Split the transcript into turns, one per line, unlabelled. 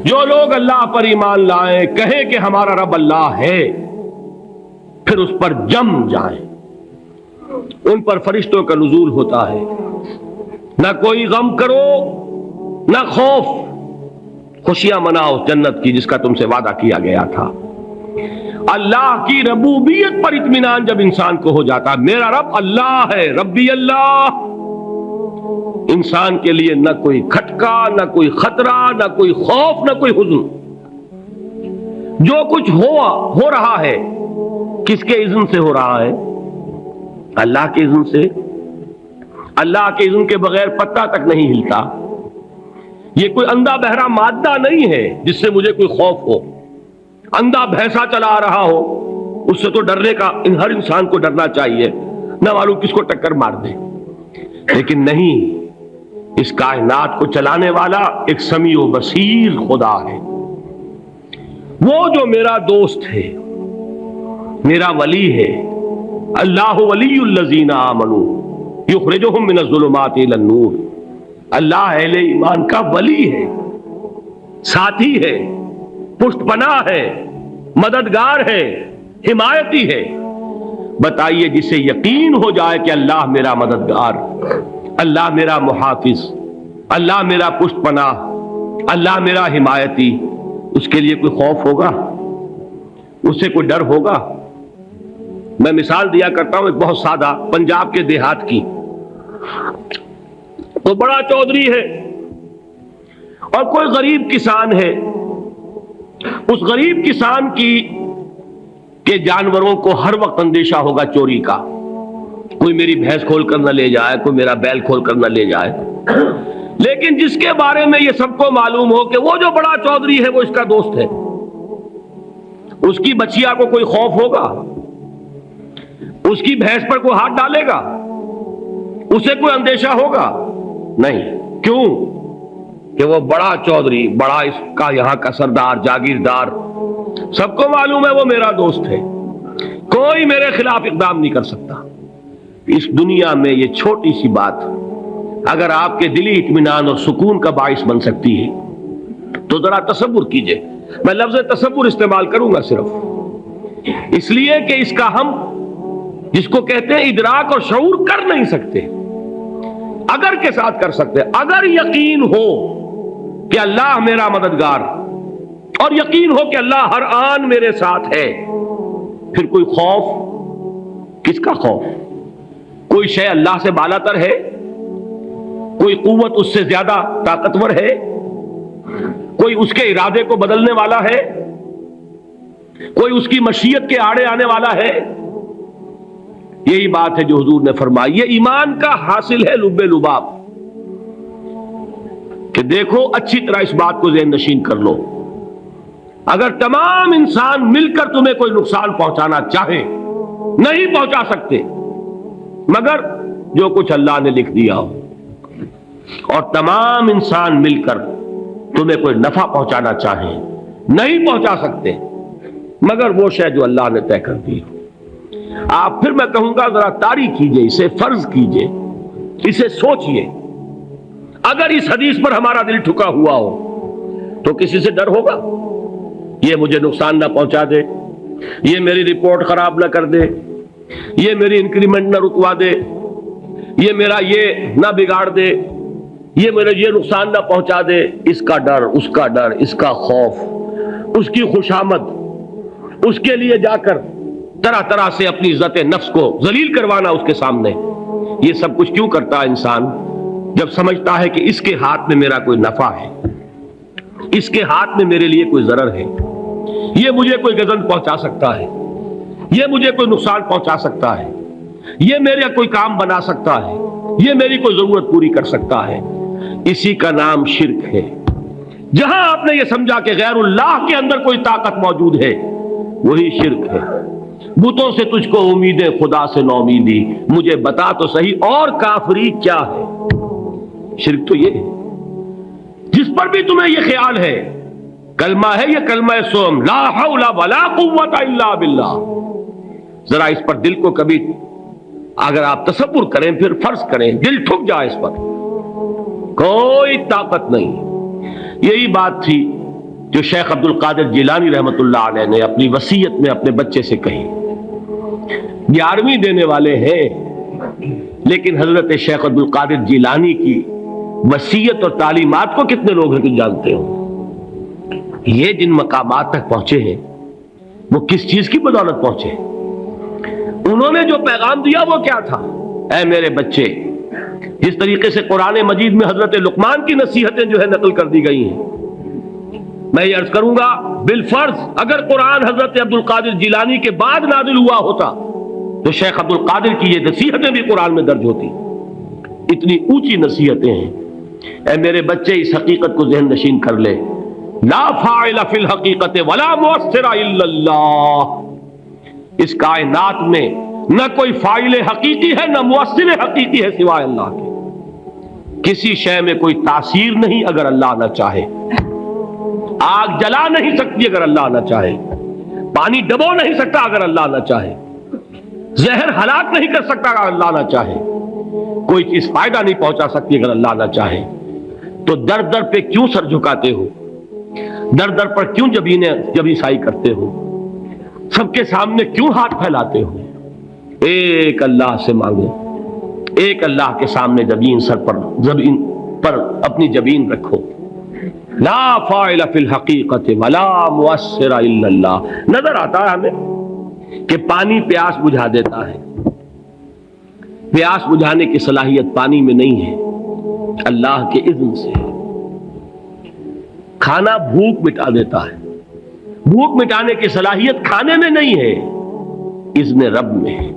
جو لوگ اللہ پر ایمان لائیں، کہیں کہ ہمارا رب اللہ ہے، پھر اس پر جم جائیں، ان پر فرشتوں کا نزول ہوتا ہے، نہ کوئی غم کرو نہ خوف، خوشیاں مناؤ جنت کی جس کا تم سے وعدہ کیا گیا تھا۔ اللہ کی ربوبیت پر اطمینان جب انسان کو ہو جاتا، میرا رب اللہ ہے، ربی اللہ، انسان کے لیے نہ کوئی کھٹکا، نہ کوئی خطرہ، نہ کوئی خوف، نہ کوئی حزن۔ جو کچھ ہو رہا ہے کس کے اذن سے ہو رہا ہے؟ اللہ کے اذن سے۔ اللہ کے اذن کے بغیر پتہ تک نہیں ہلتا۔ یہ کوئی اندھا بہرا مادہ نہیں ہے جس سے مجھے کوئی خوف ہو۔ اندھا بھینسا چلا آ رہا ہو اس سے تو ڈرنے کا ہر انسان کو ڈرنا چاہیے، نہ معلوم کس کو ٹکر مار دے، لیکن نہیں، اس کائنات کو چلانے والا ایک سمیع و بصیر خدا ہے، وہ جو میرا دوست ہے، میرا ولی ہے۔ اللہ ولی الذین آمنوا یخرجہم من الظلمات الی النور۔ اللہ اہل ایمان کا ولی ہے، ساتھی ہے، پشت پناہ ہے، مددگار ہے، حمایتی ہے۔ بتائیے جسے یقین ہو جائے کہ اللہ میرا مددگار، اللہ میرا محافظ، اللہ میرا پشت پناہ، اللہ میرا حمایتی، اس کے لیے کوئی خوف ہوگا؟ اس سے کوئی ڈر ہوگا؟ میں مثال دیا کرتا ہوں ایک بہت سادہ، پنجاب کے دیہات کی۔ تو بڑا چودھری ہے اور کوئی غریب کسان ہے، اس غریب کسان کے جانوروں کو ہر وقت اندیشہ ہوگا چوری کا، کوئی میری بھینس کھول کر نہ لے جائے، کوئی میرا بیل کھول کر نہ لے جائے۔ لیکن جس کے بارے میں یہ سب کو معلوم ہو کہ وہ جو بڑا چودھری ہے وہ اس کا دوست ہے، اس کی بچیا کو کوئی خوف ہوگا؟ اس کی بھینس پر کوئی ہاتھ ڈالے گا؟ اسے کوئی اندیشہ ہوگا؟ نہیں۔ کیوں؟ کہ وہ بڑا چودھری، بڑا اس کا یہاں کا سردار، جاگیردار، سب کو معلوم ہے وہ میرا دوست ہے، کوئی میرے خلاف اقدام نہیں کر سکتا۔ اس دنیا میں یہ چھوٹی سی بات اگر آپ کے دلی اطمینان اور سکون کا باعث بن سکتی ہے تو ذرا تصور کیجئے۔ میں لفظ تصور استعمال کروں گا صرف اس لیے کہ اس کا ہم جس کو کہتے ہیں ادراک اور شعور کر نہیں سکتے، اگر کے ساتھ کر سکتے۔ اگر یقین ہو کہ اللہ میرا مددگار اور یقین ہو کہ اللہ ہر آن میرے ساتھ ہے، پھر کوئی خوف، کس کا خوف؟ کوئی شے اللہ سے بالا تر ہے؟ کوئی قوت اس سے زیادہ طاقتور ہے؟ کوئی اس کے ارادے کو بدلنے والا ہے؟ کوئی اس کی مشیت کے آڑے آنے والا ہے؟ یہی بات ہے جو حضور نے فرمائی، یہ ایمان کا حاصل ہے لب لباب، کہ دیکھو اچھی طرح اس بات کو ذہن نشین کر لو، اگر تمام انسان مل کر تمہیں کوئی نقصان پہنچانا چاہے نہیں پہنچا سکتے، مگر جو کچھ اللہ نے لکھ دیا ہو، اور تمام انسان مل کر تمہیں کوئی نفع پہنچانا چاہے نہیں پہنچا سکتے، مگر وہ شے جو اللہ نے طے کر دی ہو۔ آپ پھر میں کہوں گا ذرا طاری کیجئے، اسے فرض کیجئے، اسے سوچئے، اگر اس حدیث پر ہمارا دل ٹھکا ہوا ہو تو کسی سے ڈر ہوگا؟ یہ مجھے نقصان نہ پہنچا دے، یہ میری رپورٹ خراب نہ کر دے، یہ میری انکریمنٹ نہ رکوا دے، یہ میرا یہ نہ بگاڑ دے، یہ میرے یہ نقصان نہ پہنچا دے، اس کا ڈر، اس کا ڈر، اس کا خوف، اس کی خوشامد، اس کے لیے جا کر طرح طرح سے اپنی عزت نفس کو ذلیل کروانا اس کے سامنے۔ یہ سب کچھ کیوں کرتا ہے انسان؟ جب سمجھتا ہے کہ اس کے ہاتھ میں میرا کوئی نفع ہے، اس کے ہاتھ میں میرے لیے کوئی ضرر ہے، یہ مجھے کوئی گزن پہنچا سکتا ہے، یہ مجھے کوئی نقصان پہنچا سکتا ہے، یہ میرا کوئی کام بنا سکتا ہے، یہ میری کوئی ضرورت پوری کر سکتا ہے، اسی کا نام شرک ہے۔ جہاں آپ نے یہ سمجھا کہ غیر اللہ کے اندر کوئی طاقت موجود ہے، وہی شرک ہے۔ بتوں سے تجھ کو امیدیں، خدا سے نو امیدی، مجھے بتا تو صحیح اور کافری کیا ہے؟ شرک تو یہ ہے۔ جس پر بھی تمہیں یہ خیال ہے، کلمہ ہے یہ کلمہ سوم، لا حول ولا قوت الا باللہ، ذرا اس پر دل کو کبھی اگر آپ تصور کریں، پھر فرض کریں، دل ٹھک جائے اس پر، کوئی طاقت نہیں۔ یہی بات تھی جو شیخ عبد القادر جیلانی رحمۃ اللہ علیہ نے اپنی وصیت میں اپنے بچے سے کہی. 11ویں دینے والے ہیں، لیکن حضرت شیخ عبد القادر جیلانی کی وصیت اور تعلیمات کو کتنے لوگ ہیں کہ جانتے ہو؟ یہ جن مقامات تک پہنچے ہیں وہ کس چیز کی بدولت پہنچے؟ انہوں نے جو پیغام دیا وہ کیا تھا؟ اے میرے بچے، جس طریقے سے قرآن مجید میں حضرت لقمان کی نصیحتیں جو ہے نقل کر دی گئی ہیں، میں یہ عرض کروں گا بالفرض اگر قرآن حضرت عبد القادر جیلانی کے بعد نازل ہوا ہوتا تو شیخ عبد القادر کی یہ نصیحتیں بھی قرآن میں درج ہوتی. اتنی اونچی نصیحتیں ہیں. اے میرے بچے، اس حقیقت کو ذہن نشین کر لے، لا فاعل فی الحقیقت ولا مؤثر الا اللہ. اس کائنات میں نہ کوئی فاعل حقیقی ہے نہ مؤثر حقیقی ہے سوائے اللہ کے. کسی شے میں کوئی تاثیر نہیں اگر اللہ نہ چاہے. آگ جلا نہیں سکتی اگر اللہ نہ چاہے. پانی ڈبو نہیں سکتا اگر اللہ نہ چاہے. زہر ہلاک نہیں کر سکتا اگر اللہ نہ چاہے. کوئی چیز فائدہ نہیں پہنچا سکتی اگر اللہ نہ چاہے. تو در در پہ کیوں سر جھکاتے ہو؟ در در پر کیوں جبیں سائی کرتے ہو؟ سب کے سامنے کیوں ہاتھ پھیلاتے ہو؟ ایک اللہ سے مانگو. ایک اللہ کے سامنے زبین پر اپنی جبین رکھو. لا فاعل فی الحقیقت ولا مؤثر الا اللہ. نظر آتا ہے ہمیں کہ پانی پیاس بجھا دیتا ہے. پیاس بجھانے کی صلاحیت پانی میں نہیں ہے، اللہ کے اذن سے. کھانا بھوک مٹا دیتا ہے. بھوک مٹانے کی صلاحیت کھانے میں نہیں ہے، اذن رب میں ہے.